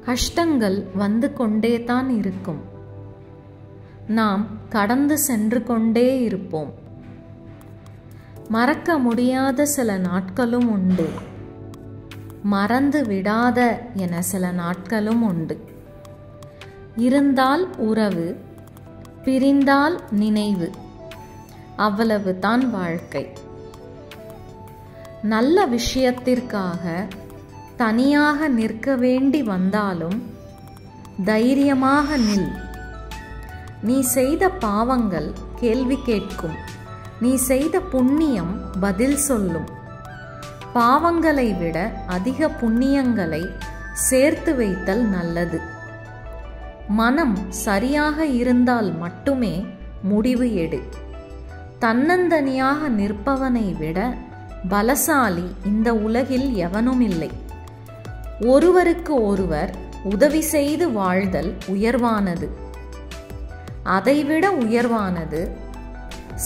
கஷ்டங்கள் வந்து கொண்டே தான் இருக்கும். நாம் கடந்து சென்று கொண்டே இருப்போம். மறக்க முடியாத சில நாட்களும் உண்டு, மறந்து விடாத என சில நாட்களும் உண்டு. இருந்தால் உறவு, பிரிந்தால் நினைவு, அவ்வளவு தான் வாழ்க்கை. நல்ல விஷயத்திற்காக தனியாக நிற்க வேண்டி வந்தாலும் தைரியமாக நில். நீ செய்த பாவங்கள் கேள்வி கேட்கும், நீ செய்த புண்ணியம் பதில் சொல்லும். பாவங்களை விட அதிக புண்ணியங்களை சேர்த்து வைத்தல் நல்லது. மனம் சரியாக இருந்தால் மட்டுமே முடிவு எடு. தன்னந்தனியாக நிற்பவனை விட பலசாலி இந்த உலகில் எவனும் இல்லை. ஒருவருக்கு ஒருவர் உதவி செய்து வாழ்தல் உயர்வானது. அதைவிட உயர்வானது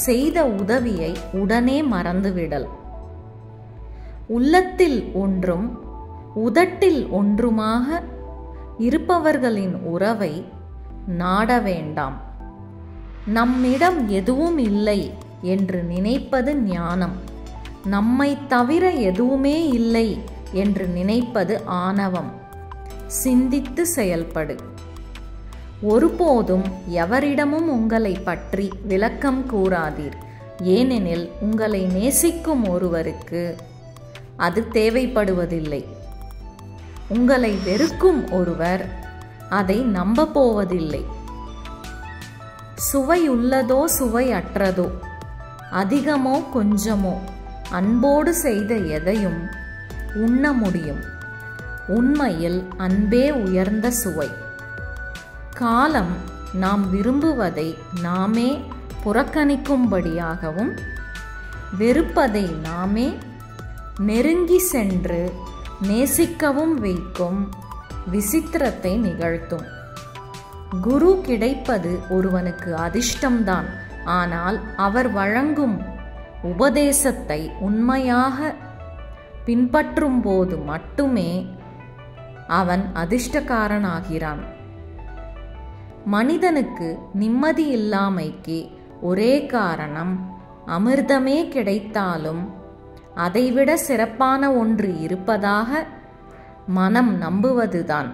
செய்த உதவியை உடனே மறந்துவிடல். உள்ளத்தில் ஒன்றும் உதட்டில் ஒன்றுமாக இருப்பவர்களின் உறவை நாட வேண்டாம். நம்மிடம் எதுவும் இல்லை என்று நினைப்பது ஞானம். நம்மை தவிர எதுவுமே இல்லை என்று நினைப்பது ஆணவம். சிந்தித்து செயல்படு. ஒருபோதும் எவரிடமும் உங்களை பற்றி விளக்கம் கூறாதீர். ஏனெனில் உங்களை நேசிக்கும் ஒருவருக்கு அது தேவைப்படுவதில்லை. உங்களை வெறுக்கும் ஒருவர் அதை நம்ப போவதில்லை. சுவையுள்ளதோ சுவையற்றதோ, அதிகமோ கொஞ்சமோ, அன்போடு செய்த எதையும் உண்ண முடியும். உண்மையில் அன்பே உயர்ந்த சுவை. காலம் நாம் விரும்புவதை நாமே புறக்கணிக்கும்படியாகவும் வெறுப்பதை நாமே நெருங்கி சென்று நேசிக்கவும் வைக்கும் விசித்திரத்தை நிகழ்த்தும். குரு கிடைப்பது ஒருவனுக்கு அதிர்ஷ்டம்தான். ஆனால் அவர் வழங்கும் உபதேசத்தை உண்மையாக பின்பற்றும் போது மட்டுமே அவன் அதிர்ஷ்டக்காரனாகிறான். மனிதனுக்கு நிம்மதி இல்லாமைக்கு ஒரே காரணம், அமிர்தமே கிடைத்தாலும் அதைவிட சிறப்பான ஒன்று இருப்பதாக மனம் நம்புவதுதான்.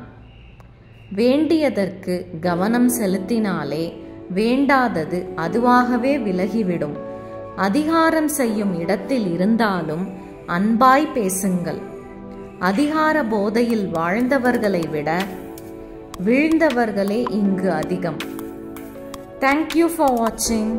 வேண்டியதற்கு கவனம் செலுத்தினாலே வேண்டாதது அதுவாகவே விலகிவிடும். அதிகாரம் செய்யும் இடத்தில் இருந்தாலும் அன்பாய் பேசுங்கள். அதிகார போதையில் வாழ்ந்தவர்களை விட வீழ்ந்தவர்களே இங்கு அதிகம். Thank you for watching.